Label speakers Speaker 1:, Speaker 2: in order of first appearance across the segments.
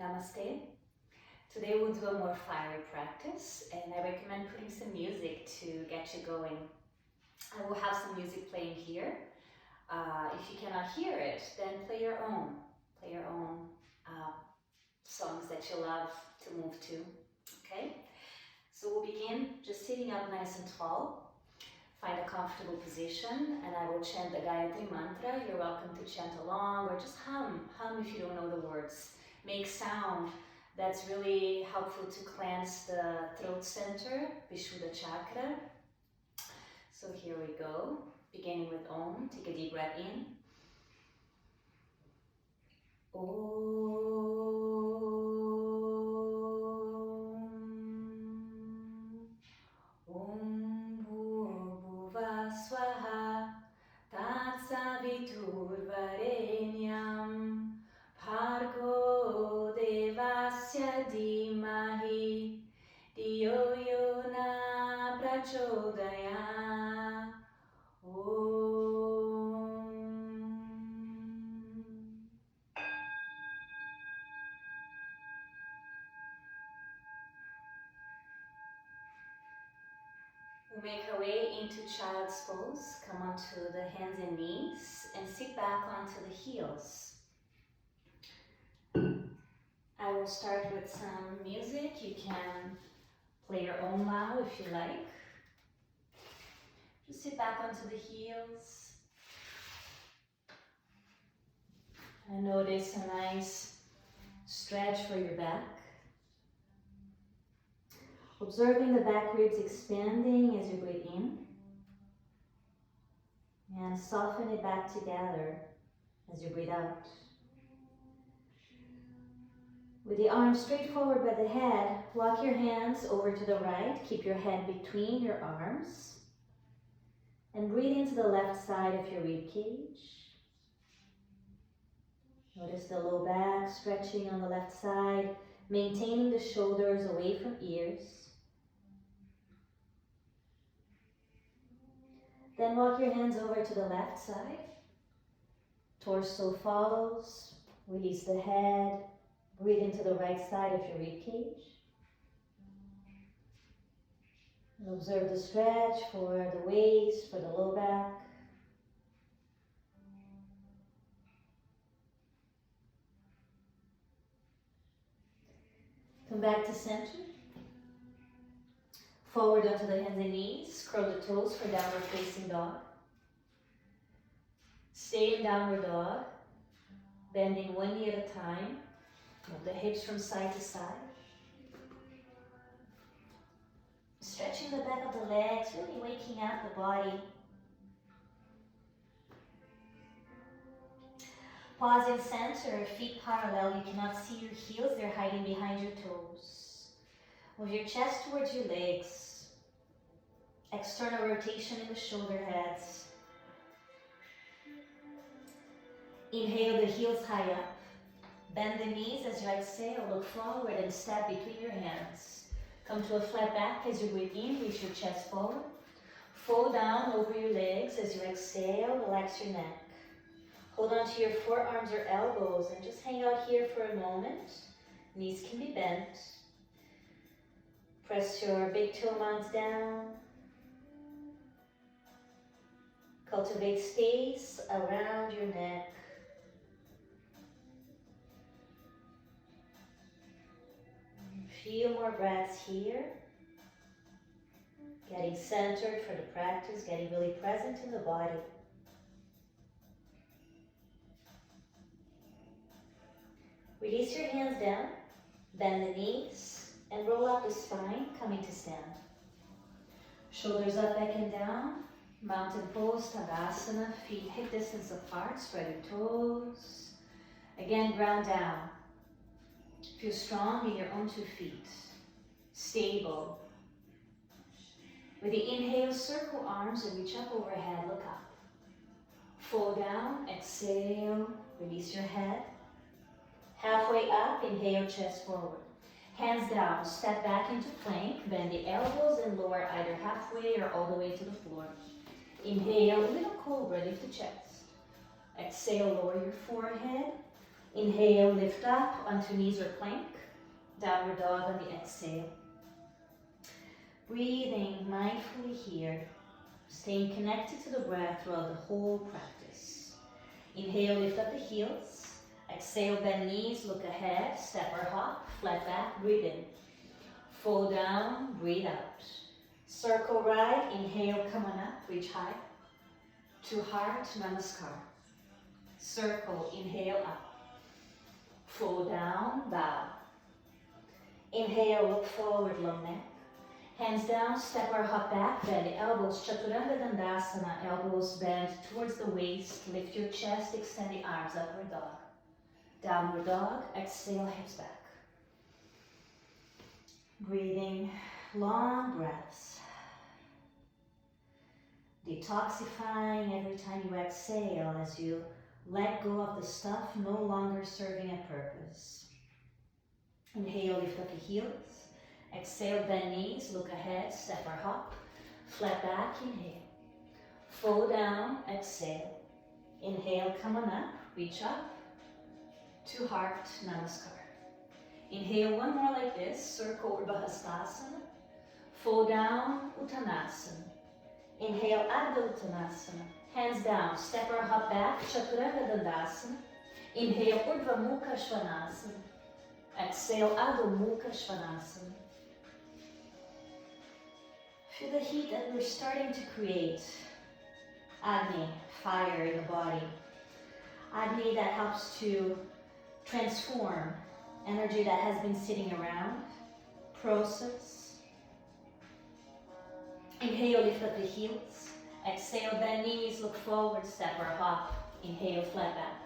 Speaker 1: Namaste. Today we'll do a more fiery practice, and I recommend putting some music to get you going. I will have some music playing here. If you cannot hear it, then play your own songs that you love to move to. Okay? So we'll begin just sitting up nice and tall. Find a comfortable position, and I will chant the Gayatri Mantra. You're welcome to chant along or just hum if you don't know the words. Make sound. That's really helpful to cleanse the throat center, Vishuddha chakra. So here we go, beginning with Om. Take a deep breath in. Om. Om Bhurvubhuva Swaha Tatsaviturvarenyam Bhargo Devasya Dhimahi Dhiyo Yona Prachodaya Om. We'll make our way into child's pose. Come onto the hands and knees and sit back onto the heels. I will start with some music. You can play your own Lao if you like. Just sit back onto the heels. And notice a nice stretch for your back. Observing the back ribs expanding as you breathe in. And soften it back together as you breathe out. With the arms straight forward by the head, walk your hands over to the right. Keep your head between your arms. And breathe into the left side of your rib cage. Notice the low back stretching on the left side, maintaining the shoulders away from ears. Then walk your hands over to the left side. Torso follows. Release the head. Breathe into the right side of your rib cage. And observe the stretch for the waist, for the low back. Come back to center. Forward onto the hands and knees. Curl the toes for downward facing dog. Stay in downward dog, bending one knee at a time. Move the hips from side to side. Stretching the back of the legs, really waking up the body. Pause in center, feet parallel. You cannot see your heels, they're hiding behind your toes. Move your chest towards your legs. External rotation in the shoulder heads. Inhale the heels high up. Bend the knees as you exhale. Look forward and step between your hands. Come to a flat back as you breathe in. Reach your chest forward. Fold down over your legs as you exhale. Relax your neck. Hold on to your forearms or elbows and just hang out here for a moment. Knees can be bent. Press your big toe mounts down. Cultivate space around your neck. Few more breaths here. Getting centered for the practice, getting really present in the body. Release your hands down, bend the knees, and roll up the spine, coming to stand. Shoulders up, back and down. Mountain pose, Balasana, feet hip distance apart, spread your toes. Again, ground down. Feel strong in your own 2 feet. Stable. With the inhale, circle arms and reach up overhead, look up. Fold down, exhale, release your head. Halfway up, inhale, chest forward. Hands down, step back into plank, bend the elbows and lower either halfway or all the way to the floor. Inhale, little cobra, lift the chest. Exhale, lower your forehead. Inhale, lift up onto knees or plank. Downward dog on the exhale. Breathing mindfully here, staying connected to the breath throughout the whole practice. Inhale, lift up the heels. Exhale, bend knees, look ahead, step or hop, flat back, breathe in. Fold down, breathe out. Circle right, inhale, come on up, reach high. To heart, namaskar. Circle, inhale up. Fold down, bow. Inhale, look forward, long neck. Hands down, step or hop back, bend the elbows, chaturanga dandasana, elbows bend towards the waist, lift your chest, extend the arms, upward dog. Downward dog, exhale, hips back. Breathing, long breaths. Detoxifying every time you exhale as you let go of the stuff no longer serving a purpose. Inhale, lift up the heels. Exhale, bend knees, look ahead, step or hop. Flat back, inhale. Fold down, exhale. Inhale, come on up, reach up. To heart, namaskar. Inhale, one more like this, circle Urdhva Hastasana. Fold down, Uttanasana. Inhale, Ardha Uttanasana. Hands down, step or hop back, Chaturanga Dandasana. Inhale, Urdhva Mukha Svanasana. Exhale, Adho Mukha Svanasana. Feel the heat that we're starting to create. Agni, fire in the body. Agni that helps to transform energy that has been sitting around. Process. Inhale, lift up the heels. Exhale, bend knees, look forward, step or hop. Inhale, flat back.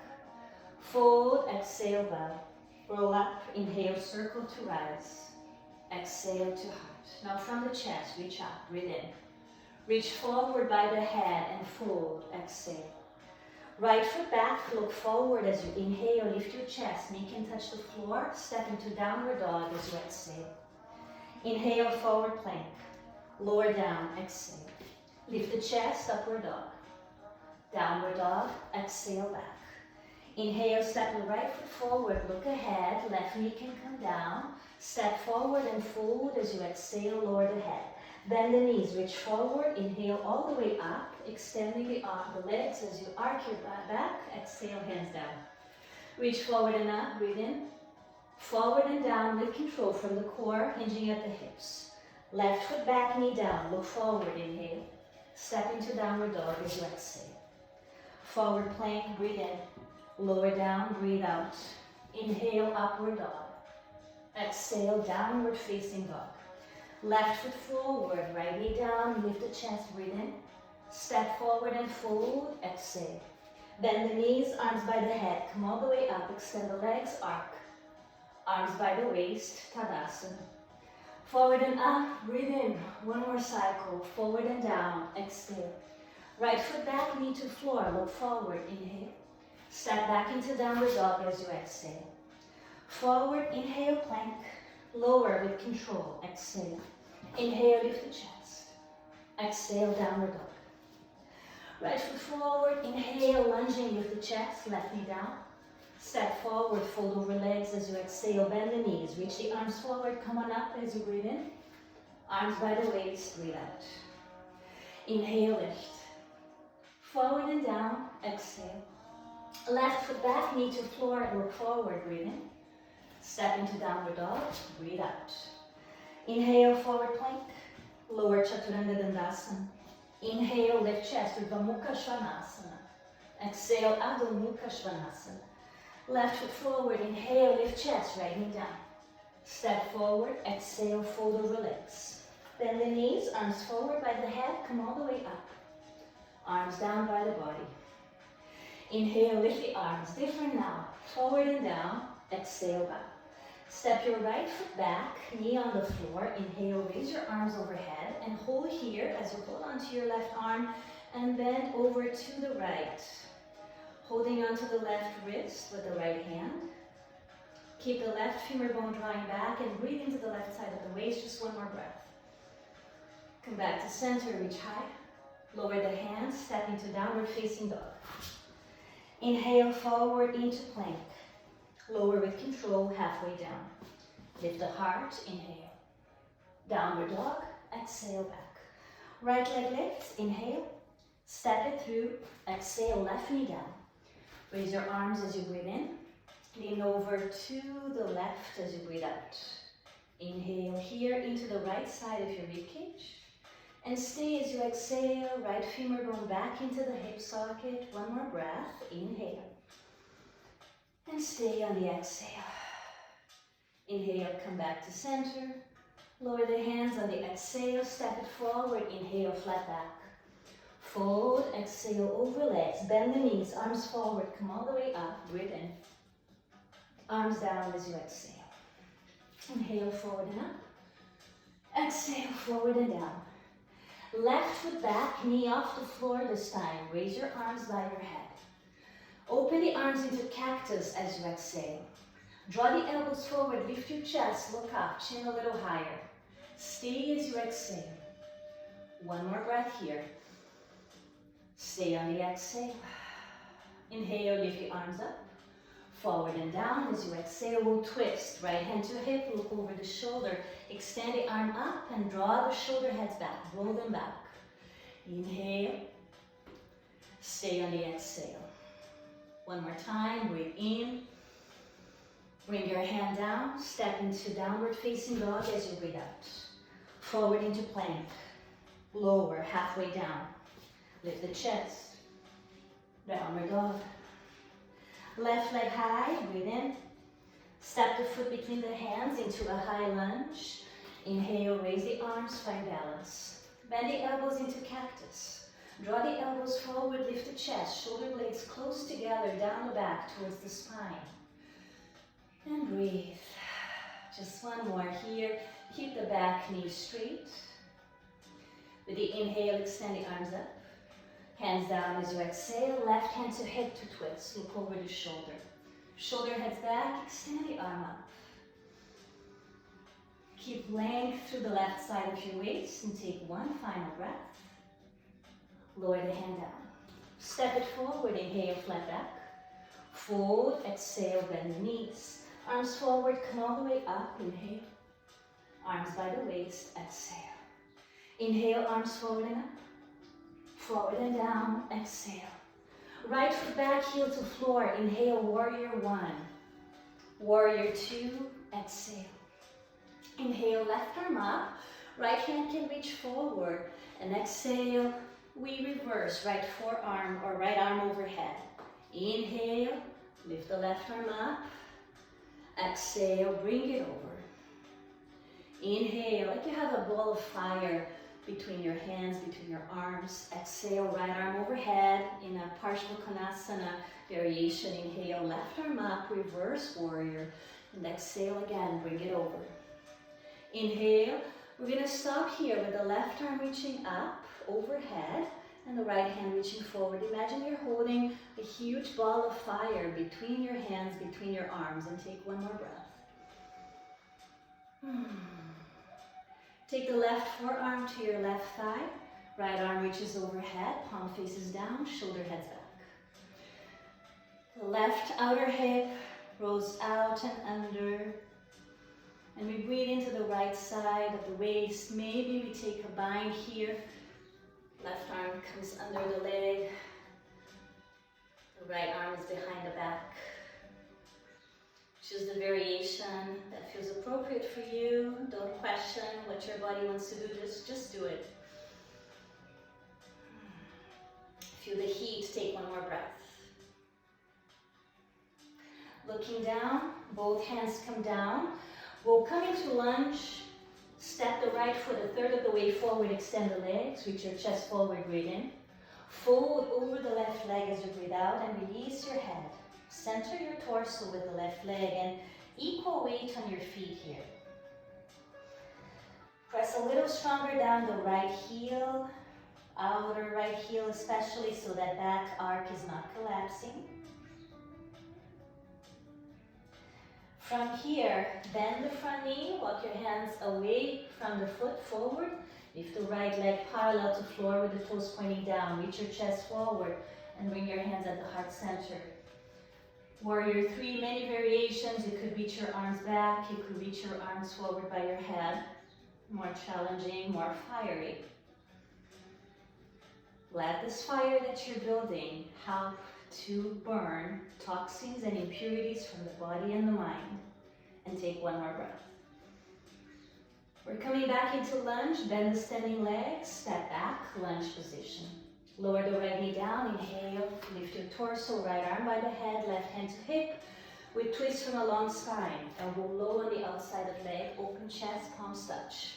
Speaker 1: Fold, exhale, bow. Roll up, inhale, circle to rise. Exhale to heart. Now from the chest, reach up, breathe in. Reach forward by the head and fold, exhale. Right foot back, look forward as you inhale, lift your chest, knee can touch the floor, step into downward dog as you exhale. Inhale, forward plank, lower down, exhale. Lift the chest, upward dog. Downward dog, exhale back. Inhale, step the right foot forward, look ahead, left knee can come down. Step forward and fold as you exhale, lower the head. Bend the knees, reach forward, inhale all the way up, extending the legs as you arc your back, exhale, hands down. Reach forward and up, breathe in. Forward and down with control from the core, hinging at the hips. Left foot back, knee down, look forward, inhale. Step into downward dog as you exhale. Forward plank, breathe in. Lower down, breathe out. Inhale, upward dog. Exhale, downward facing dog. Left foot forward, right knee down, lift the chest, breathe in. Step forward and fold, exhale. Bend the knees, arms by the head, come all the way up, extend the legs, arc. Arms by the waist, Tadasana. Forward and up, breathe in. One more cycle, forward and down, exhale. Right foot back, knee to floor, look forward, inhale. Step back into downward dog as you exhale. Forward, inhale, plank. Lower with control, exhale. Inhale, lift the chest. Exhale, downward dog. Right foot forward, inhale, lunging, lift the chest, left knee down. Step forward, fold over legs as you exhale, bend the knees, reach the arms forward, come on up as you breathe in. Arms by the waist, breathe out. Inhale, lift. Forward and down, exhale. Left foot back, knee to floor, look forward, breathe in. Step into downward dog, breathe out. Inhale, forward plank, lower Chaturanga Dandasana. Inhale, lift chest, Urdhva Mukha Svanasana. Exhale, Adho Mukha Svanasana. Left foot forward, inhale, lift chest, right knee down. Step forward, exhale, fold over legs. Bend the knees, arms forward by the head, come all the way up. Arms down by the body. Inhale, lift the arms, different now. Forward and down, exhale back. Step your right foot back, knee on the floor. Inhale, raise your arms overhead and hold here as you hold onto your left arm and bend over to the right. Holding onto the left wrist with the right hand. Keep the left femur bone drawing back and breathe into the left side of the waist. Just one more breath. Come back to center, reach high. Lower the hands, step into downward facing dog. Inhale, forward into plank. Lower with control, halfway down. Lift the heart, inhale. Downward dog, exhale back. Right leg lifts, inhale. Step it through, exhale, left knee down. Raise your arms as you breathe in. Lean over to the left as you breathe out. Inhale here into the right side of your ribcage. And stay as you exhale, right femur bone back into the hip socket. One more breath, inhale. And stay on the exhale. Inhale, come back to center. Lower the hands on the exhale, step it forward, inhale, flat back. Fold, exhale, over legs, bend the knees, arms forward, come all the way up, breathe in. Arms down as you exhale. Inhale, forward and up. Exhale, forward and down. Left foot back, knee off the floor this time. Raise your arms by your head. Open the arms into cactus as you exhale. Draw the elbows forward, lift your chest, look up, chin a little higher. Stay as you exhale. One more breath here. Stay on the exhale. Inhale, lift your arms up. Forward and down. As you exhale, we'll twist. Right hand to hip, look over the shoulder. Extend the arm up and draw the shoulder heads back. Roll them back. Inhale. Stay on the exhale. One more time. Breathe in. Bring your hand down. Step into downward facing dog as you breathe out. Forward into plank. Lower, halfway down. Lift the chest. Downward dog. Left leg high, breathe in. Step the foot between the hands into a high lunge. Inhale, raise the arms, find balance. Bend the elbows into cactus. Draw the elbows forward, lift the chest. Shoulder blades close together, down the back towards the spine. And breathe. Just one more here. Keep the back knee straight. With the inhale, extend the arms up. Hands down as you exhale. Left hand to hip to twist. Look over the shoulder. Shoulder heads back. Extend the arm up. Keep length through the left side of your waist and take one final breath. Lower the hand down. Step it forward. Inhale, flat back. Fold. Exhale, bend the knees. Arms forward. Come all the way up. Inhale. Arms by the waist. Exhale. Inhale, arms forward and up. Forward and down, exhale. Right foot back, heel to floor. Inhale, warrior one. Warrior two, exhale. Inhale, left arm up. Right hand can reach forward. And exhale, we reverse. Right forearm or right arm overhead. Inhale, lift the left arm up. Exhale, bring it over. Inhale, like you have a ball of fire between your hands, between your arms. Exhale, right arm overhead in a Parsvakonasana variation. Inhale, left arm up, reverse warrior. And exhale again, bring it over. Inhale, we're gonna stop here with the left arm reaching up, overhead, and the right hand reaching forward. Imagine you're holding a huge ball of fire between your hands, between your arms, and take one more breath. Take the left forearm to your left thigh. Right arm reaches overhead, palm faces down, shoulder heads back. The left outer hip rolls out and under. And we breathe into the right side of the waist. Maybe we take a bind here. Left arm comes under the leg. The right arm is behind the back. Choose the variation that feels appropriate for you. Don't question what your body wants to do, just do it. Feel the heat, take one more breath. Looking down, both hands come down. We'll come into lunge, step the right foot a third of the way forward, extend the legs, reach your chest forward, breathe in. Fold over the left leg as you breathe out and release your head. Center your torso with the left leg and equal weight on your feet here. Press a little stronger down the right heel, outer right heel especially, so that back arc is not collapsing. From here, bend the front knee, walk your hands away from the foot forward. Lift the right leg parallel to floor with the toes pointing down. Reach your chest forward and bring your hands at the heart center. Warrior 3, many variations. You could reach your arms back, you could reach your arms forward by your head. More challenging, more fiery. Let this fire that you're building help to burn toxins and impurities from the body and the mind. And take one more breath. We're coming back into lunge. Bend the standing legs, step back, lunge position. Lower the right knee down, inhale, lift your torso, right arm by the head, left hand to hip, with twist from a long spine. Elbow low on the outside of leg, open chest, palms touch.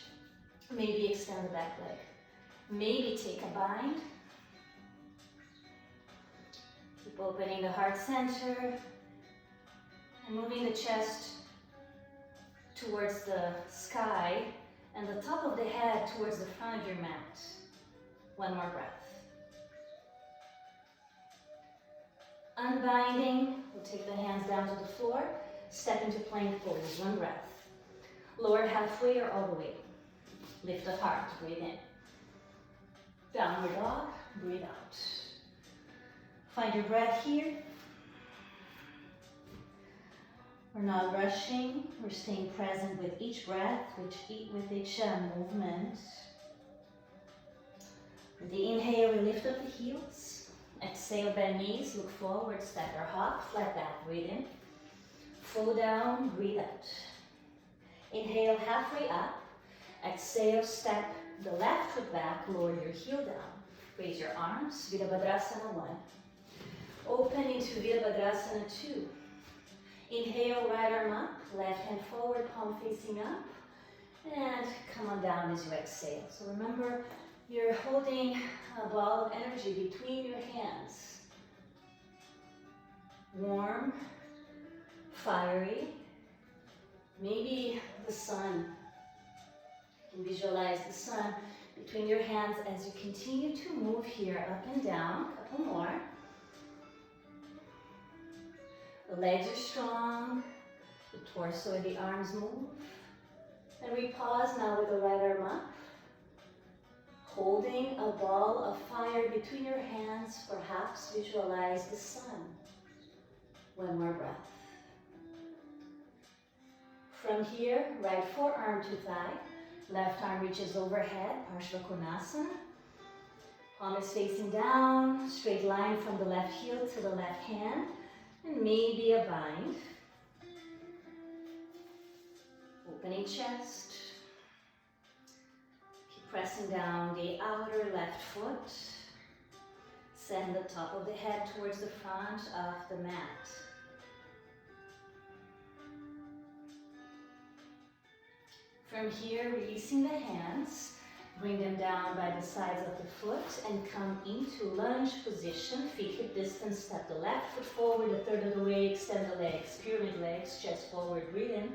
Speaker 1: Maybe extend the back leg. Maybe take a bind. Keep opening the heart center and moving the chest towards the sky and the top of the head towards the front of your mat. One more breath. Unbinding, we'll take the hands down to the floor, step into plank pose, one breath. Lower halfway or all the way. Lift the heart, breathe in. Downward dog, breathe out. Find your breath here. We're not rushing, we're staying present with each breath, with each movement. With the inhale, we lift up the heels. Exhale, bend knees, look forward, step or hop, flat back, breathe in. Flow down, breathe out. Inhale, halfway up. Exhale, step the left foot back, lower your heel down. Raise your arms, Virabhadrasana 1. Open into Virabhadrasana 2. Inhale, right arm up, left hand forward, palm facing up. And come on down as you exhale. So remember, you're holding a ball of energy between your hands. Warm, fiery, maybe the sun. You can visualize the sun between your hands as you continue to move here up and down. A couple more. The legs are strong, the torso and the arms move. And we pause now with the right arm up. Holding a ball of fire between your hands, perhaps visualize the sun. One more breath. From here, right forearm to thigh, left arm reaches overhead, Parshvakonasana. Palm is facing down, straight line from the left heel to the left hand, and maybe a bind. Opening chest. Pressing down the outer left foot. Send the top of the head towards the front of the mat. From here, releasing the hands, bring them down by the sides of the foot and come into lunge position. Feet hip distance, step the left foot forward, a third of the way, extend the legs, pyramid legs, chest forward, breathe in.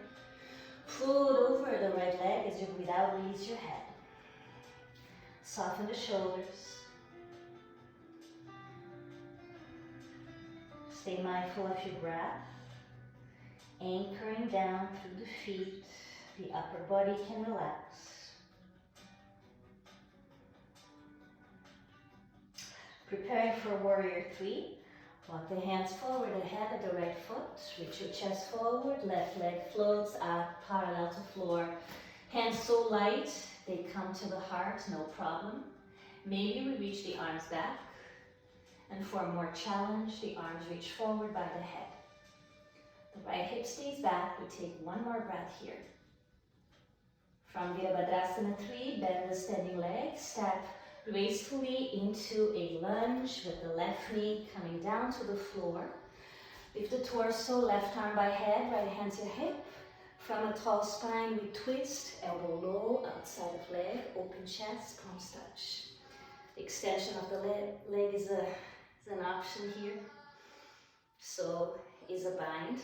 Speaker 1: Float over the right leg as you breathe out, release your head. Soften the shoulders. Stay mindful of your breath. Anchoring down through the feet. The upper body can relax. Preparing for warrior 3. Walk the hands forward ahead of the right foot. Reach your chest forward. Left leg floats up parallel to floor. Hands so light they come to the heart, no problem. Maybe we reach the arms back. And for more challenge, the arms reach forward by the head. The right hip stays back. We take one more breath here. From Virabhadrasana 3, bend the standing leg. Step gracefully into a lunge with the left knee coming down to the floor. Lift the torso, left arm by head, right hand to hip. From a tall spine, we twist, elbow low, outside of leg, open chest, palms touch. The extension of the leg is an option here. So is a bind.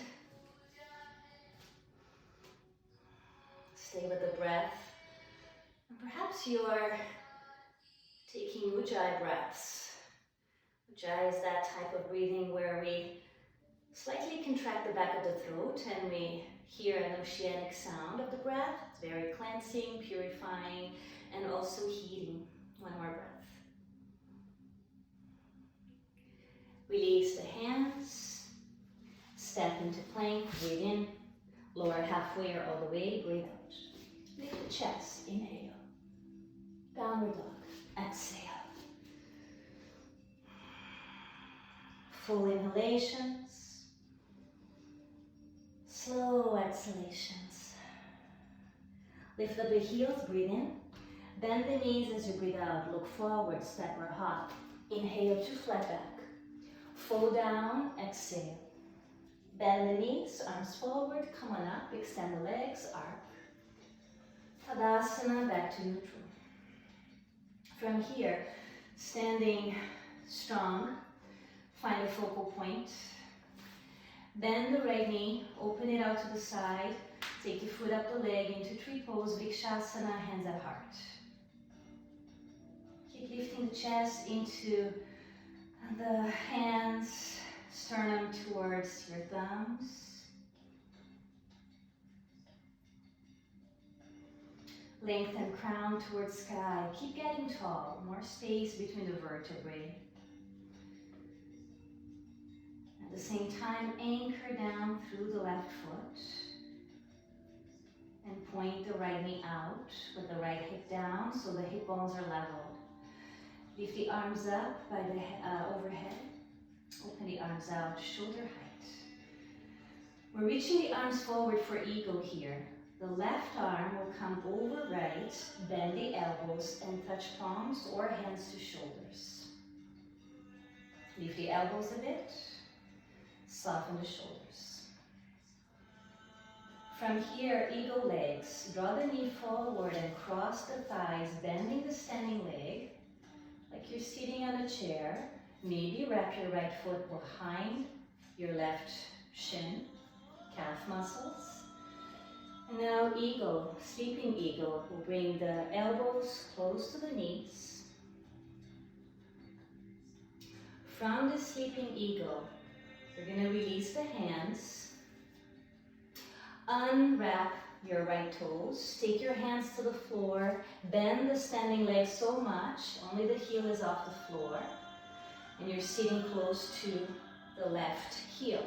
Speaker 1: Stay with the breath. And perhaps you are taking Ujjayi breaths. Ujjayi is that type of breathing where we slightly contract the back of the throat and we hear an oceanic sound of the breath. It's very cleansing, purifying, and also healing. One more breath. Release the hands. Step into plank, breathe in, lower halfway or all the way, breathe out. Lift the chest, inhale. Downward dog, exhale. Full inhalations, slow exhalations. Lift up the heels, breathe in. Bend the knees as you breathe out, look forward, step or hop. Inhale to flat back. Fold down, exhale. Bend the knees, arms forward, come on up, extend the legs, arc. Tadasana, back to neutral. From here, standing strong, find a focal point. Bend the right knee, open it out to the side. Take the foot up the leg into tree pose, Vrikshasana, hands at heart. Keep lifting the chest into the hands, sternum towards your thumbs. Lengthen crown towards sky. Keep getting tall, more space between the vertebrae. At the same time, anchor down through the left foot and point the right knee out with the right hip down so the hip bones are leveled. Lift the arms up by the overhead. Open the arms out, shoulder height. We're reaching the arms forward for eagle here. The left arm will come over right, bend the elbows and touch palms or hands to shoulders. Lift the elbows a bit, soften the shoulders. From here, eagle legs. Draw the knee forward and cross the thighs, bending the standing leg like you're sitting on a chair. Maybe wrap your right foot behind your left shin, calf muscles. And now eagle, sleeping eagle, will bring the elbows close to the knees. From the sleeping eagle, you're going to release the hands. Unwrap your right toes. Take your hands to the floor. Bend the standing leg so much, only the heel is off the floor. And you're sitting close to the left heel.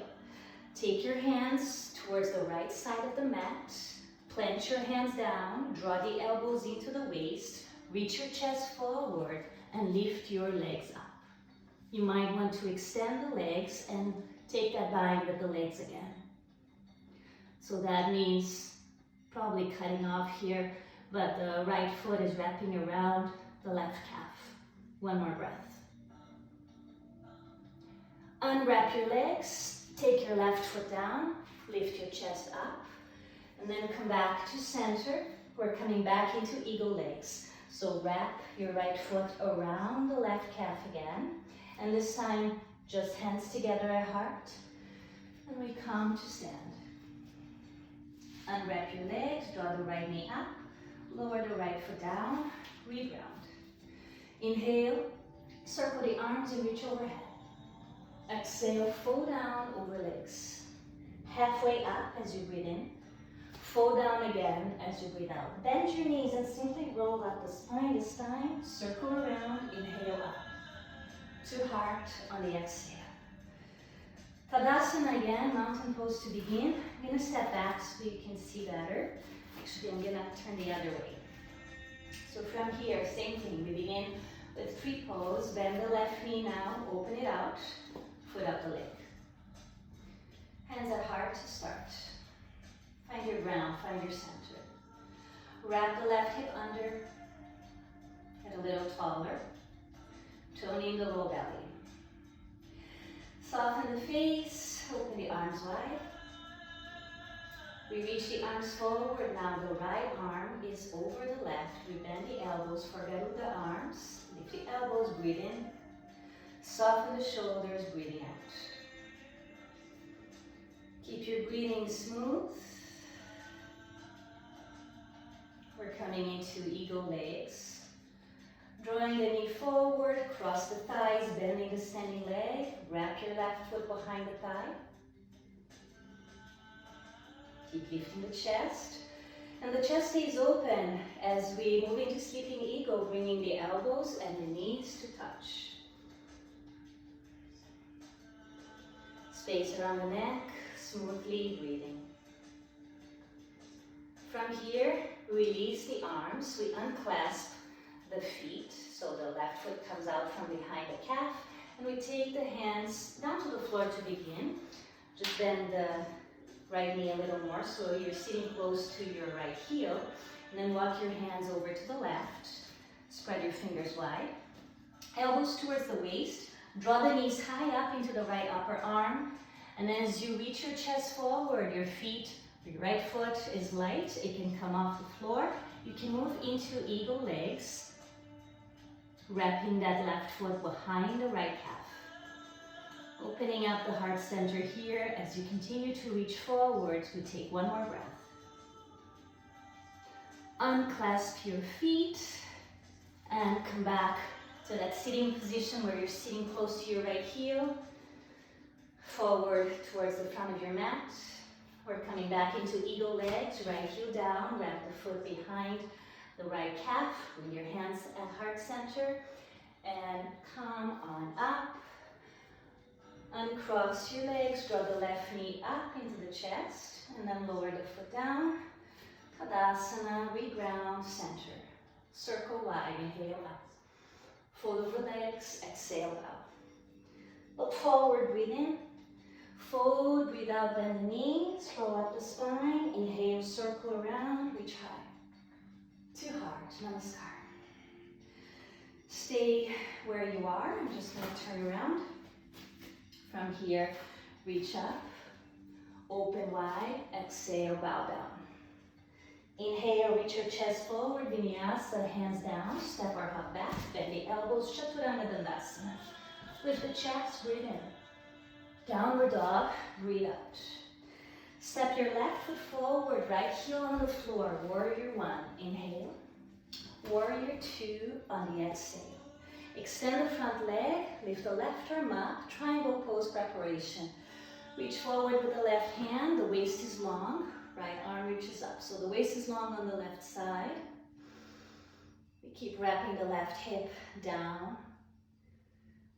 Speaker 1: Take your hands towards the right side of the mat. Plant your hands down. Draw the elbows into the waist. Reach your chest forward and lift your legs up. You might want to extend the legs and take that bind with the legs again. So that means probably cutting off here, but the right foot is wrapping around the left calf. One more breath. Unwrap your legs, take your left foot down, lift your chest up, and then come back to center. We're coming back into eagle legs. So wrap your right foot around the left calf again, and this time just hands together at heart, and we come to stand. Unwrap your legs, draw the right knee up, lower the right foot down, reground. Inhale, circle the arms and reach overhead. Exhale, fold down over legs. Halfway up as you breathe in. Fold down again as you breathe out. Bend your knees and simply roll up the spine this time. Circle around, inhale up. To heart on the exhale. Tadasana again, mountain pose to begin. I'm going to step back so you can see better. Actually, I'm going to turn the other way. So from here, same thing. We begin with tree pose. Bend the left knee now, open it out. Foot up the leg. Hands at heart to start. Find your ground, find your center. Wrap the left hip under. Get a little taller. Toning the low belly. Soften the face, open the arms wide. We reach the arms forward. Now the right arm is over the left. We bend the elbows for Garuda arms. Lift the elbows, breathe in. Soften the shoulders, breathing out. Keep your breathing smooth. We're coming into eagle legs. Drawing the knee forward, cross the thighs, bending the standing leg. Wrap your left foot behind the thigh. Keep lifting the chest. And the chest stays open as we move into sleeping eagle, bringing the elbows and the knees to touch. Space around the neck, smoothly breathing. From here, release the arms. We unclasp the feet, so the left foot comes out from behind the calf, and we take the hands down to the floor to begin. Just bend the right knee a little more, so you're sitting close to your right heel, and then walk your hands over to the left. Spread your fingers wide. Elbows towards the waist. Draw the knees high up into the right upper arm, and then as you reach your chest forward, your right foot is light. It can come off the floor. You can move into eagle legs, wrapping that left foot behind the right calf. Opening up the heart center here as you continue to reach forward. We take one more breath. Unclasp your feet and come back to that sitting position where you're sitting close to your right heel. Forward towards the front of your mat. We're coming back into eagle legs, right heel down, wrap the foot behind the right calf. Bring your hands at heart center and come on up. Uncross your legs, draw the left knee up into the chest, and then lower the foot down. Balasana, reground, center. Circle wide, inhale up. Fold over legs, exhale out. Look forward, breathe in. Fold, breathe out, bend the knees, roll up the spine. Inhale, circle around, reach high. To heart, namaskar. Stay where you are. I'm just going to turn around. From here, reach up, open wide, exhale, bow down. Inhale, reach your chest forward, vinyasa, hands down, step or hop back, bend the elbows, chaturanga dandasana. Lift the chest, breathe in. Downward dog, breathe out. Step your left foot forward, right heel on the floor, warrior one, inhale. Warrior two on the exhale. Extend the front leg, lift the left arm up, triangle pose preparation. Reach forward with the left hand, the waist is long, right arm reaches up. So the waist is long on the left side. We keep wrapping the left hip down,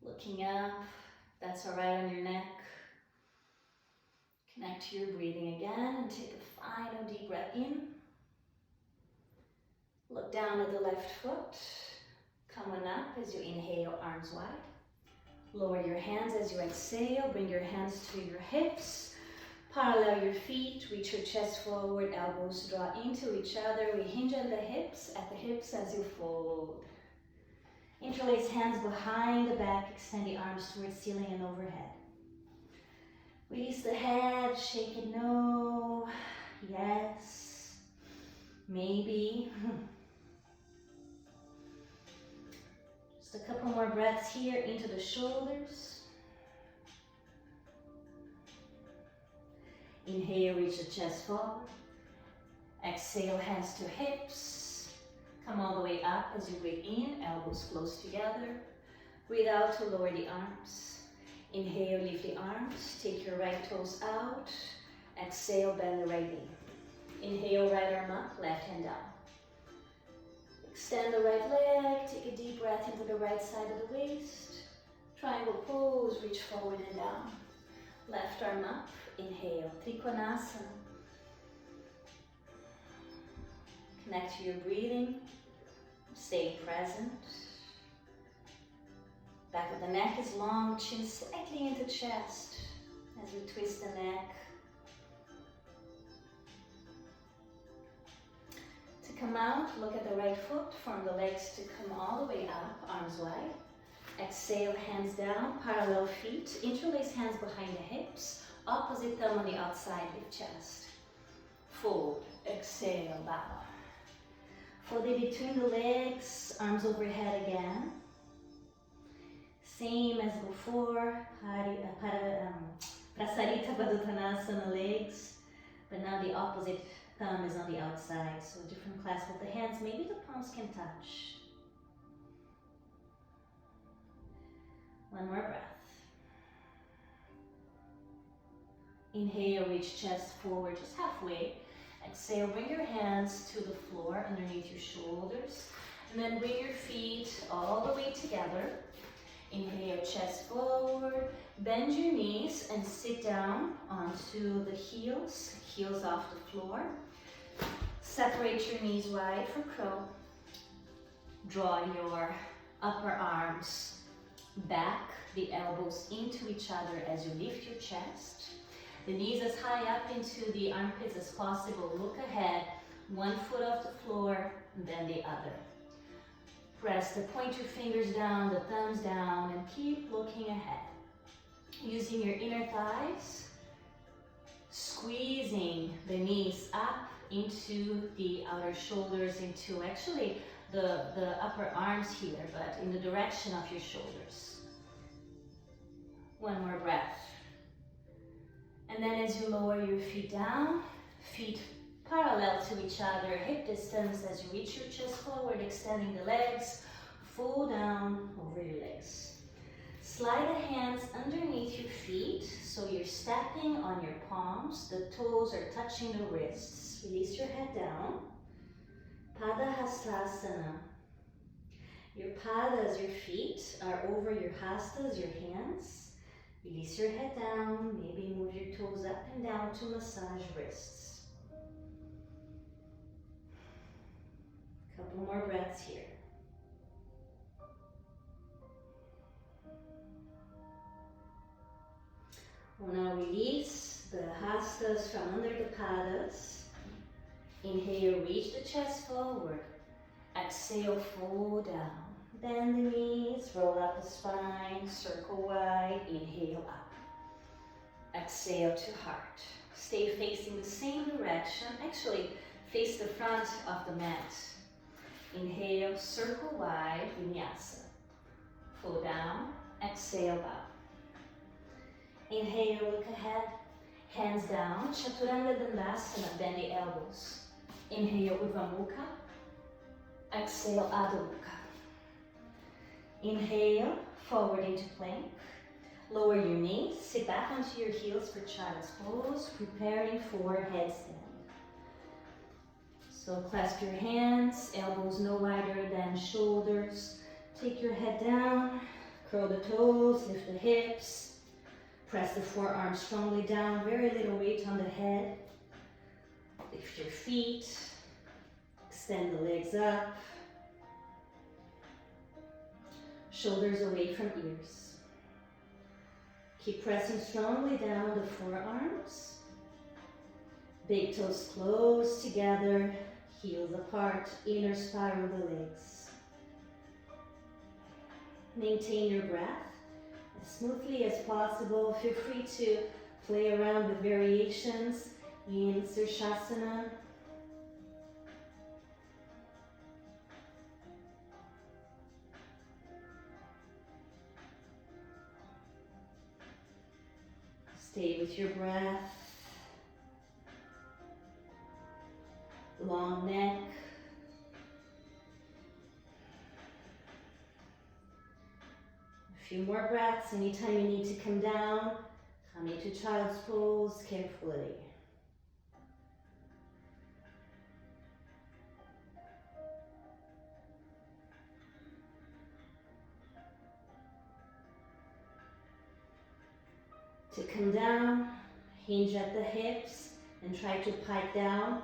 Speaker 1: looking up, that's all right on your neck. Connect to your breathing again and take a final deep breath in. Look down at the left foot. Coming up as you inhale, arms wide. Lower your hands as you exhale. Bring your hands to your hips. Parallel your feet. Reach your chest forward. Elbows draw into each other. We hinge at the hips as you fold. Interlace hands behind the back. Extend the arms towards ceiling and overhead. Release the head. Shake it no. Yes. Maybe. Just a couple more breaths here into the shoulders. Inhale, reach the chest forward. Exhale, hands to hips. Come all the way up as you breathe in, elbows close together. Breathe out to lower the arms. Inhale, lift the arms. Take your right toes out. Exhale, bend the right knee. Inhale, right arm up, left hand down. Extend the right leg, take a deep breath into the right side of the waist. Triangle pose, reach forward and down. Left arm up, inhale, Trikonasana. Connect to your breathing, stay present. Back of the neck is long, chin slightly into chest as we twist the neck. Come out, look at the right foot, form the legs to come all the way up, arms wide. Exhale, hands down, parallel feet, interlace hands behind the hips, opposite thumb on the outside, lift chest. Fold, exhale, bow. Fold in between the legs, arms overhead again. Same as before, Prasarita Padottanasana legs, but now the opposite thumb is on the outside, so different clasp of the hands. Maybe the palms can touch. One more breath. Inhale, reach chest forward, just halfway. Exhale, bring your hands to the floor underneath your shoulders. And then bring your feet all the way together. Inhale, chest forward. Bend your knees and sit down onto the heels, heels off the floor. Separate your knees wide for crow. Draw your upper arms back, the elbows into each other as you lift your chest. The knees as high up into the armpits as possible. Look ahead, one foot off the floor, then the other. Press the pointer fingers down, the thumbs down, and keep looking ahead. Using your inner thighs, squeezing the knees up into the outer shoulders, into actually the upper arms here, but in the direction of your shoulders. One more breath. And then as you lower your feet down, feet parallel to each other, hip distance as you reach your chest forward, extending the legs, full down over your legs. Slide the hands underneath your feet, so you're stepping on your palms, the toes are touching the wrists. Release your head down. Padahastasana. Your padas, your feet, are over your hastas, your hands. Release your head down, maybe move your toes up and down to massage wrists. Couple more breaths here. We'll now release the hastas from under the padas. Inhale, reach the chest forward. Exhale, fold down. Bend the knees, roll up the spine, circle wide. Inhale up. Exhale to heart. Stay facing the same direction. Actually, face the front of the mat. Inhale, circle wide, vinyasa. Fold down, exhale up. Inhale, look ahead. Hands down, Chaturanga Dandasana, bend the elbows. Inhale, Urdhva Mukha. Exhale, Adho Mukha. Inhale, forward into plank. Lower your knees, sit back onto your heels for child's pose, preparing for headstand. So clasp your hands, elbows no wider than shoulders. Take your head down, curl the toes, lift the hips. Press the forearms strongly down, very little weight on the head. Lift your feet, extend the legs up. Shoulders away from ears. Keep pressing strongly down the forearms. Big toes close together, heels apart, inner spiral the legs. Maintain your breath as smoothly as possible. Feel free to play around with variations in Sirsasana. Stay with your breath. Long neck. A few more breaths. Anytime you need to come down, come into child's pose carefully. To come down, hinge at the hips and try to pike down.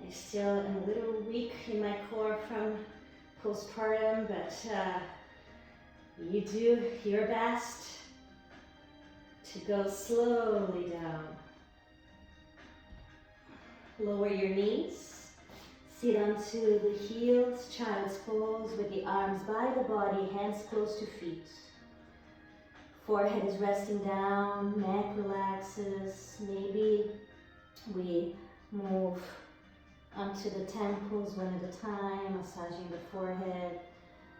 Speaker 1: I still am a little weak in my core from postpartum, but you do your best to go slowly down. Lower your knees, sit onto the heels, child's pose with the arms by the body, hands close to feet. Forehead is resting down, neck relaxes. Maybe we move onto the temples one at a time, massaging the forehead,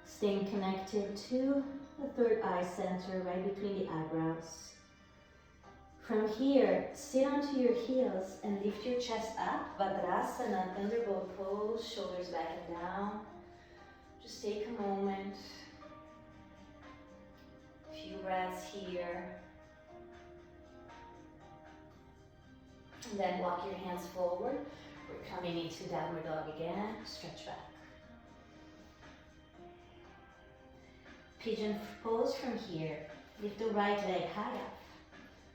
Speaker 1: staying connected to the third eye center, right between the eyebrows. From here, sit onto your heels and lift your chest up, Vajrasana, thunderbolt pose, shoulders back and down. Just take a moment. Few breaths here. And then walk your hands forward. We're coming into downward dog again. Stretch back. Pigeon pose from here. Lift the right leg high up.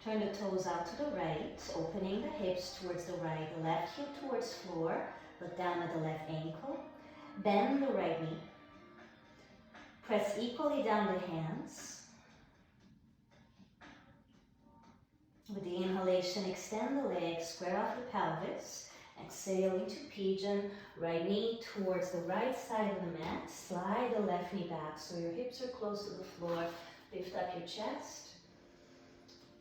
Speaker 1: Turn the toes out to the right, opening the hips towards the right, the left heel towards floor, look down at the left ankle. Bend the right knee. Press equally down the hands. With the inhalation, extend the legs, square off the pelvis. Exhale into pigeon, right knee towards the right side of the mat. Slide the left knee back so your hips are close to the floor. Lift up your chest.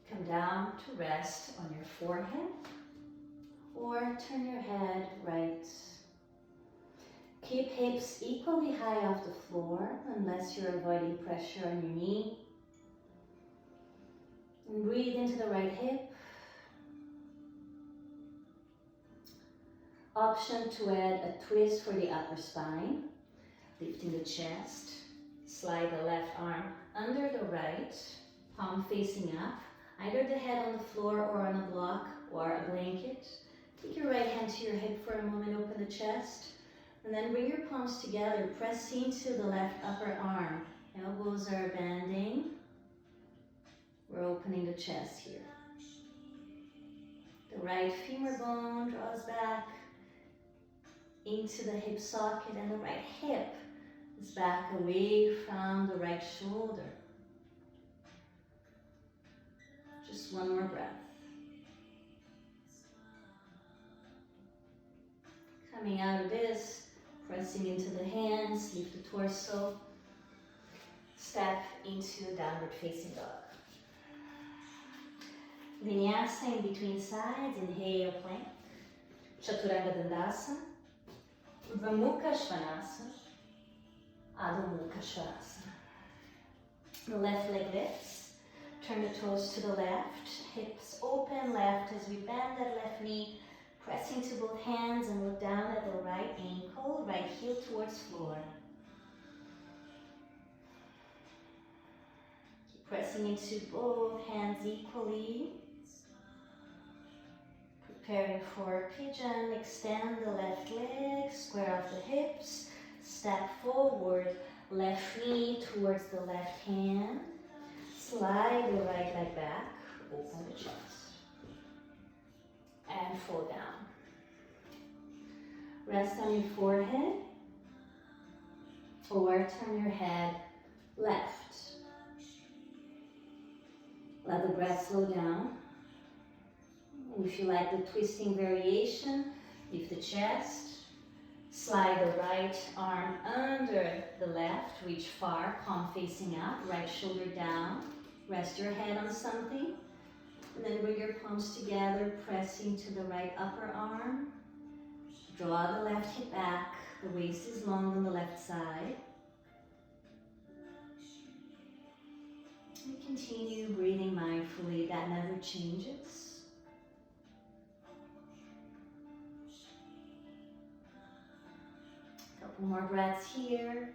Speaker 1: Come down to rest on your forehead. Or turn your head right. Keep hips equally high off the floor unless you're avoiding pressure on your knee. And breathe into the right hip. Option to add a twist for the upper spine. Lifting the chest. Slide the left arm under the right, palm facing up. Either the head on the floor or on a block or a blanket. Take your right hand to your hip for a moment, open the chest. And then bring your palms together, press into the left upper arm. Elbows are bending. We're opening the chest here. The right femur bone draws back into the hip socket, and the right hip is back away from the right shoulder. Just one more breath. Coming out of this, pressing into the hands, lift the torso, step into downward facing dog. Vinyasa in between sides, inhale plank, Chaturanga Dandasana, Urdhva Svanasana, Adho Mukha Svanasana. The left leg lifts, turn the toes to the left, hips open left as we bend that left knee, pressing to both hands and look down at the right ankle, right heel towards floor. Keep pressing into both hands equally. Preparing for pigeon, extend the left leg, square off the hips, step forward, left knee towards the left hand, slide the right leg back, open the chest, and fall down. Rest on your forehead, or turn your head left. Let the breath slow down. And if you like the twisting variation, lift the chest, slide the right arm under the left, reach far, palm facing up, right shoulder down, rest your head on something, and then bring your palms together, pressing to the right upper arm, draw the left hip back, the waist is long on the left side. And continue breathing mindfully, that never changes. Couple more breaths here.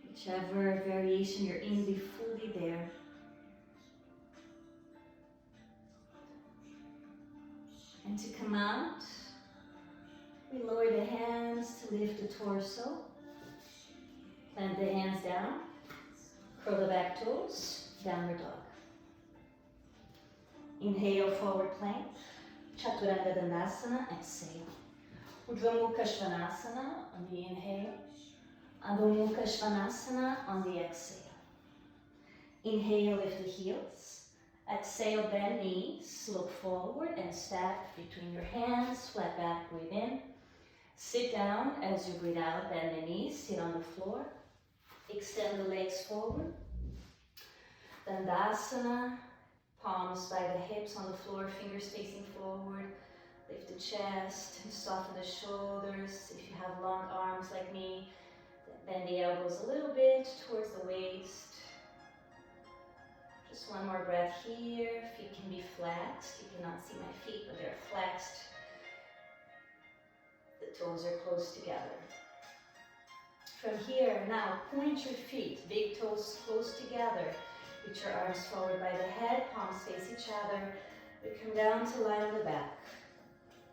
Speaker 1: Whichever variation you're in, be fully there. And to come out, we lower the hands to lift the torso. Plant the hands down. Curl the back toes. Downward dog. Inhale, forward plank. Chaturanga Dandasana. Exhale. Urdhva Mukha Svanasana on the inhale. Adho Mukha Svanasana on the exhale. Inhale, lift the heels. Exhale, bend knees. Look forward and step between your hands. Flat back, breathe in. Sit down as you breathe out. Bend the knees. Sit on the floor. Extend the legs forward. Dandasana. Palms by the hips on the floor. Fingers facing forward. Lift the chest, soften the shoulders. If you have long arms like me, bend the elbows a little bit towards the waist. Just one more breath here. Feet can be flexed. You cannot see my feet, but they're flexed. The toes are close together. From here, now point your feet, big toes close together. Reach your arms forward by the head, palms face each other. We come down to lie on the back.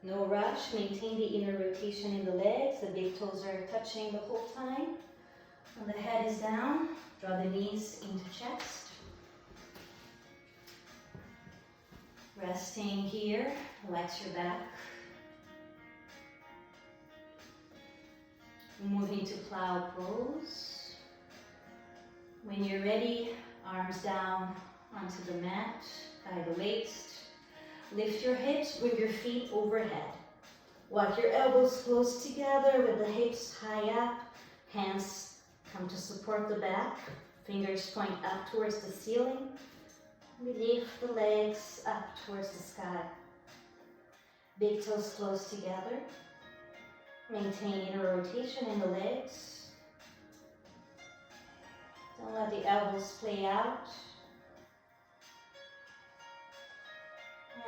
Speaker 1: No rush, maintain the inner rotation in the legs. The big toes are touching the whole time. When the head is down, draw the knees into chest. Resting here, relax your back. Moving to Plow Pose. When you're ready, arms down onto the mat by the waist. Lift your hips, bring your feet overhead. Walk your elbows close together with the hips high up. Hands come to support the back. Fingers point up towards the ceiling. We lift the legs up towards the sky. Big toes close together. Maintain inner rotation in the legs. Don't let the elbows play out.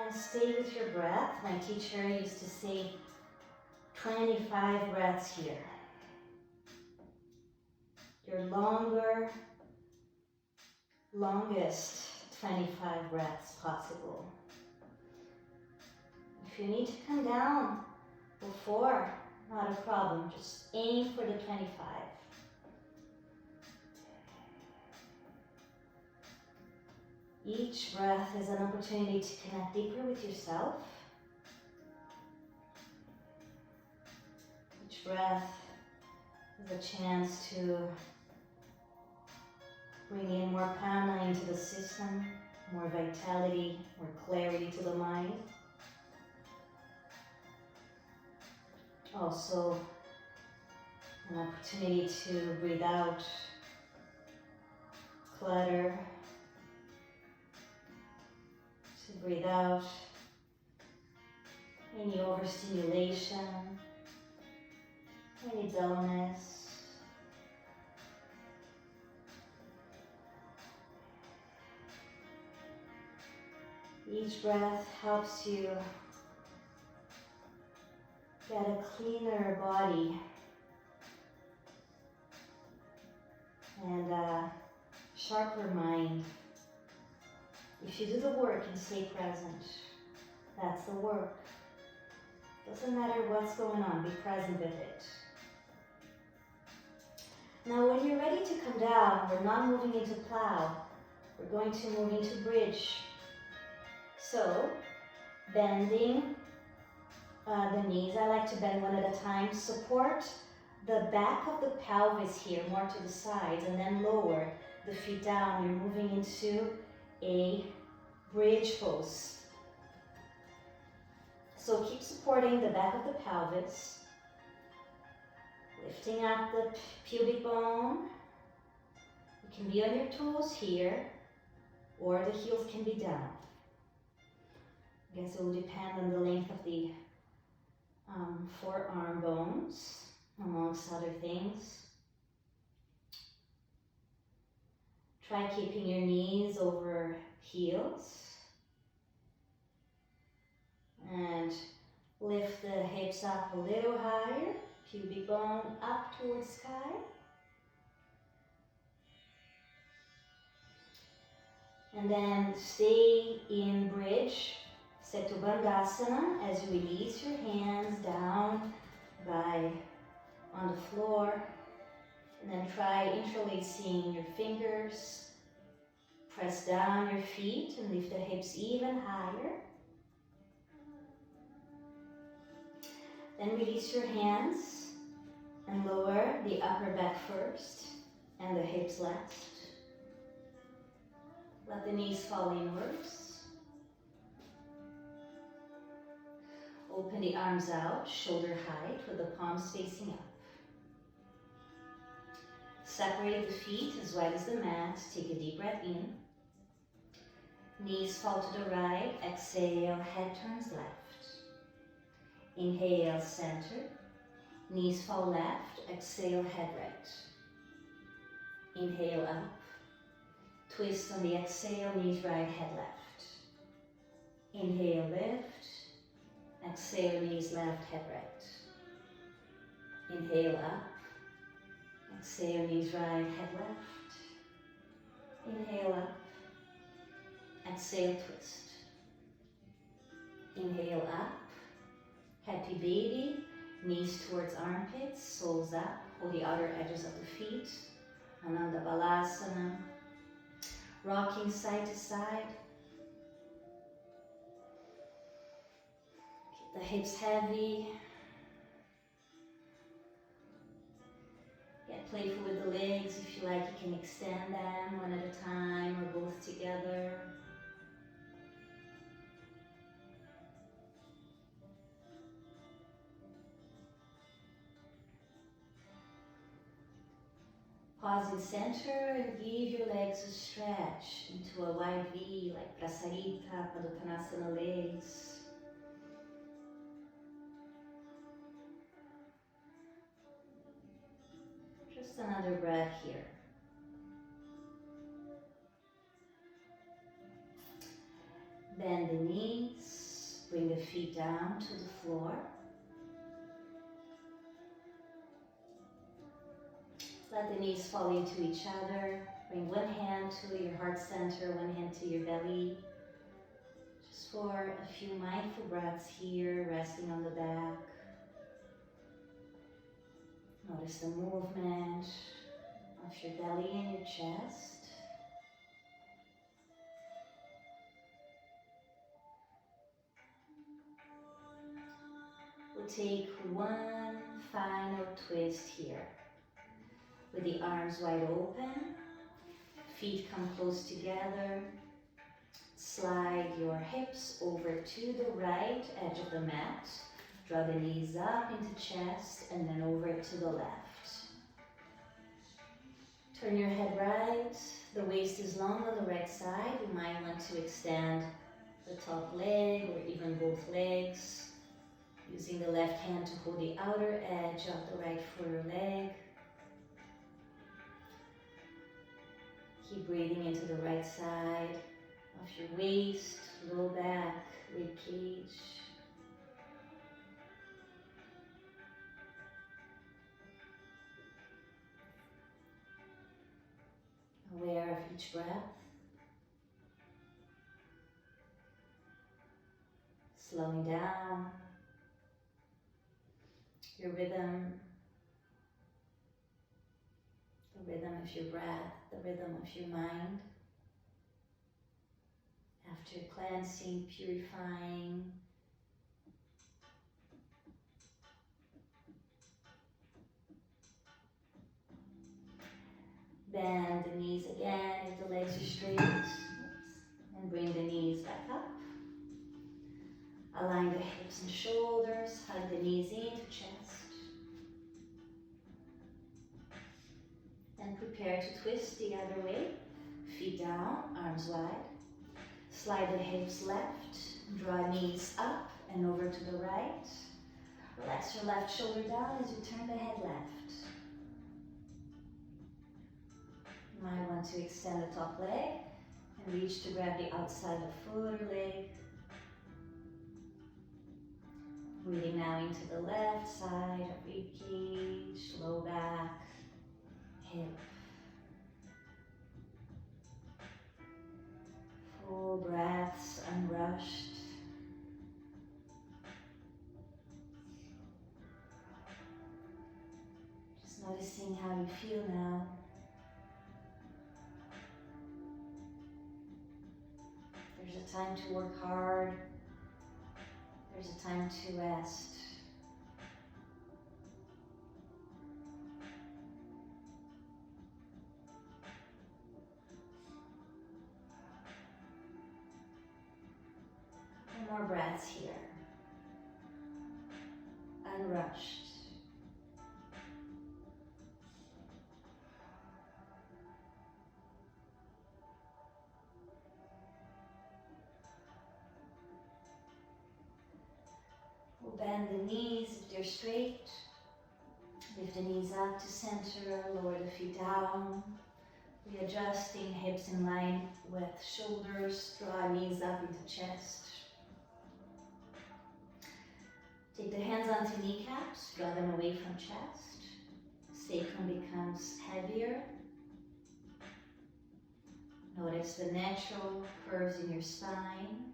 Speaker 1: And stay with your breath. My teacher used to say 25 breaths here. Your longest 25 breaths possible. If you need to come down before, not a problem. Just aim for the 25. Each breath is an opportunity to connect deeper with yourself. Each breath is a chance to bring in more prana into the system, more vitality, more clarity to the mind. Also, an opportunity to breathe out clutter, to breathe out any overstimulation, any dullness. Each breath helps you get a cleaner body and a sharper mind. If you do the work and stay present, that's the work. Doesn't matter what's going on, be present with it. Now when you're ready to come down, we're not moving into plow. We're going to move into bridge. So, bending the knees. I like to bend one at a time. Support the back of the pelvis here, more to the sides, and then lower the feet down. You're moving into a bridge pose. So keep supporting the back of the pelvis, lifting up the pubic bone. You can be on your toes here, or the heels can be down. I guess it will depend on the length of the forearm bones, amongst other things. Try keeping your knees over heels. And lift the hips up a little higher, pubic bone up towards sky. And then stay in bridge, Setu Balasana, as you release your hands down on the floor. And then try interlacing your fingers. Press down your feet and lift the hips even higher. Then release your hands and lower the upper back first and the hips last. Let the knees fall inwards. Open the arms out, shoulder height with the palms facing up. Separate the feet as wide as the mat. Take a deep breath in. Knees fall to the right. Exhale, head turns left. Inhale, center. Knees fall left. Exhale, head right. Inhale up. Twist on the exhale, knees right, head left. Inhale, lift. Exhale, knees left, head right. Inhale up. Exhale, knees right, head left. Inhale up. Exhale, twist. Inhale up. Happy baby. Knees towards armpits, soles up. Hold the outer edges of the feet. Ananda Balasana. Rocking side to side. Keep the hips heavy. Get playful with the legs. If you like, you can extend them one at a time or both together. Pause in center and give your legs a stretch into a wide V, like Prasarita, Padottanasana legs. Just another breath here. Bend the knees, bring the feet down to the floor. Let the knees fall into each other. Bring one hand to your heart center, one hand to your belly. Just for a few mindful breaths here, resting on the back. Notice the movement of your belly and your chest. We'll take one final twist here. With the arms wide open, feet come close together. Slide your hips over to the right edge of the mat. Draw the knees up into chest and then over to the left. Turn your head right. The waist is long on the right side. You might want to extend the top leg or even both legs. Using the left hand to hold the outer edge of the right further leg. Keep breathing into the right side of your waist, low back, rib cage. Aware of each breath. Slowing down your rhythm. The rhythm of your breath, the rhythm of your mind. After cleansing, purifying, bend the knees again if the legs are straight, and bring the knees back up. Align the hips and shoulders, hug the knees into chest. And prepare to twist the other way. Feet down, arms wide. Slide the hips left, draw knees up and over to the right. Relax your left shoulder down as you turn the head left. You might want to extend the top leg and reach to grab the outside of foot or leg. Breathing now into the left side of rib cage, low back, hip. Full breaths, unrushed. Just noticing how you feel now. There's a time to work hard. There's a time to rest. More breaths here. Unrushed. We'll bend the knees if they're straight. Lift the knees up to center, lower the feet down. Readjusting hips in line with shoulders, draw knees up into chest. Take the hands onto kneecaps, draw them away from chest. Sacrum becomes heavier. Notice the natural curves in your spine.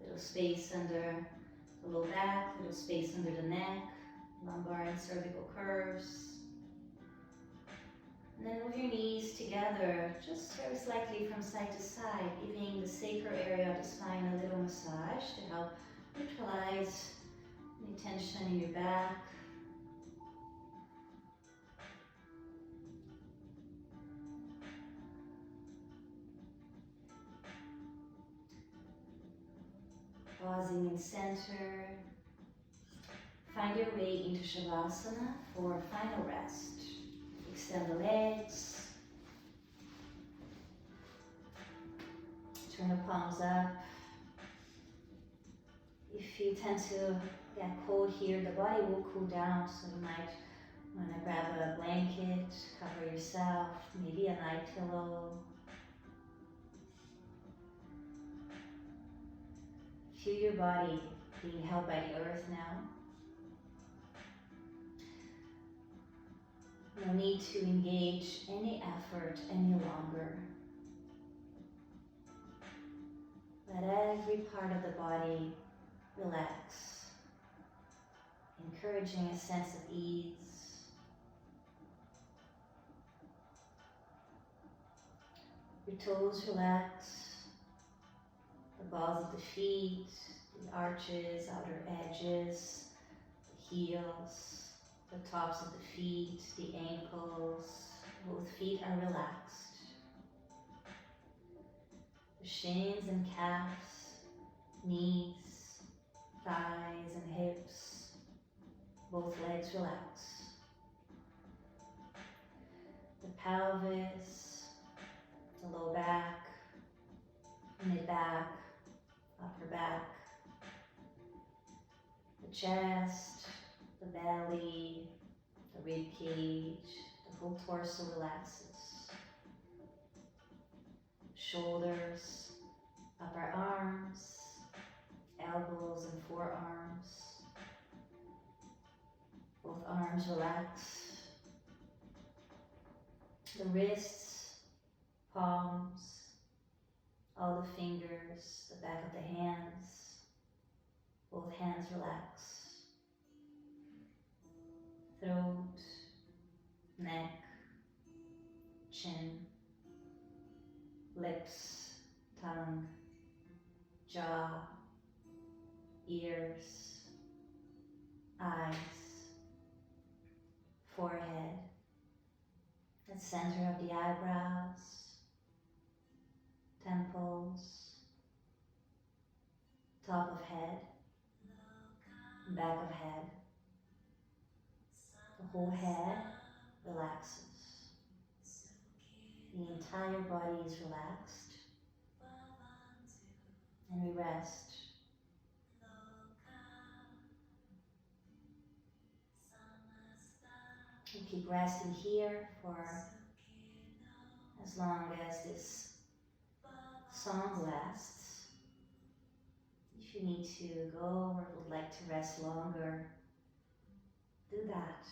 Speaker 1: Little space under the low back, little space under the neck, lumbar and cervical curves. And then move your knees together, just very slightly from side to side, giving the sacral area of the spine a little massage to help neutralize any tension in your back. Pausing in center. Find your way into Shavasana for final rest. Extend the legs. Turn the palms up. If you tend to get cold here, the body will cool down, so you might want to grab a blanket, cover yourself, maybe a night pillow. Feel your body being held by the earth now. No need to engage any effort any longer. Let every part of the body relax, encouraging a sense of ease. Your toes relax, the balls of the feet, the arches, outer edges, the heels, the tops of the feet, the ankles. Both feet are relaxed. The shins and calves, knees, thighs and hips, both legs relaxed. The pelvis, the low back, mid back, upper back, the chest, the belly, the rib cage, the whole torso relaxes. Shoulders, upper arms, elbows and forearms. Both arms relax. The wrists, palms, all the fingers, the back of the hands. Both hands relax. Throat, neck, chin, lips, tongue, jaw, ears, eyes, forehead, the center of the eyebrows, temples, top of head, back of head. The whole head relaxes. The entire body is relaxed. And we rest. We keep resting here for as long as this song lasts. If you need to go or would like to rest longer, do that.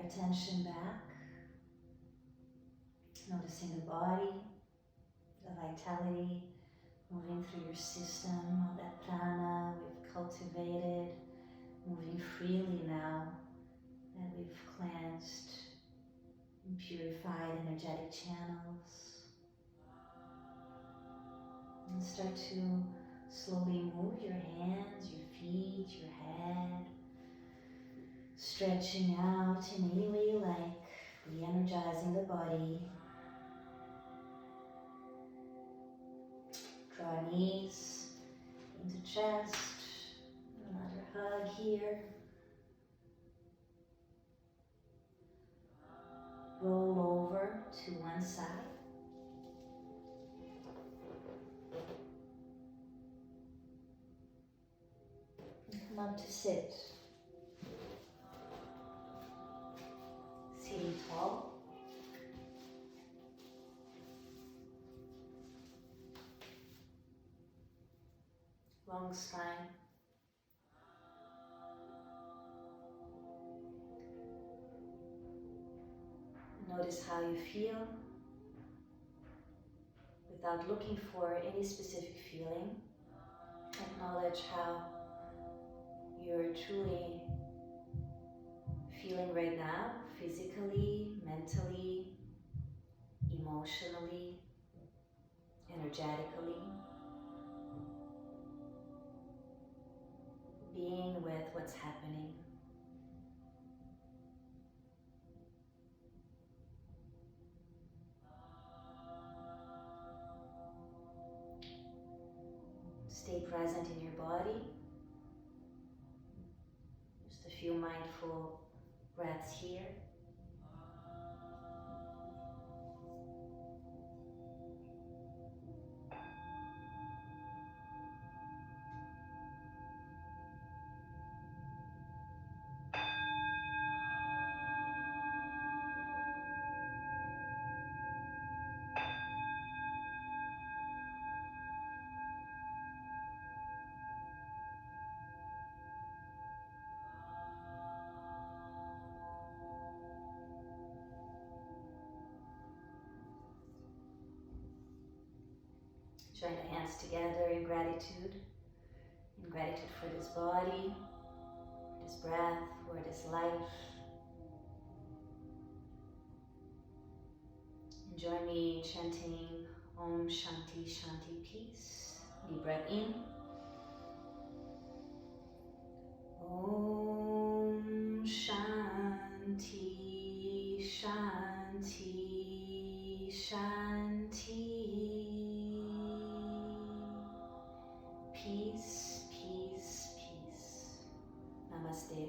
Speaker 1: attention back, noticing the body, the vitality moving through your system, all that prana we've cultivated, moving freely now that we've cleansed and purified energetic channels. And start to slowly move your hands, your feet, your head, stretching out in any way you like, re-energizing the body. Draw knees into chest, another hug here. Roll over to one side. And come up to sit. Sitting tall. Long spine. Notice how you feel without looking for any specific feeling. Acknowledge how you're truly feeling right now, physically, mentally, emotionally, energetically. Being with what's happening. Stay present in your body. Just a few mindful breaths here. Join the hands together in gratitude for this body, for this breath, for this life. And join me chanting Om Shanti Shanti Peace. Deep breath in. Om Shanti Shanti Shanti. Peace, peace, peace. Namaste.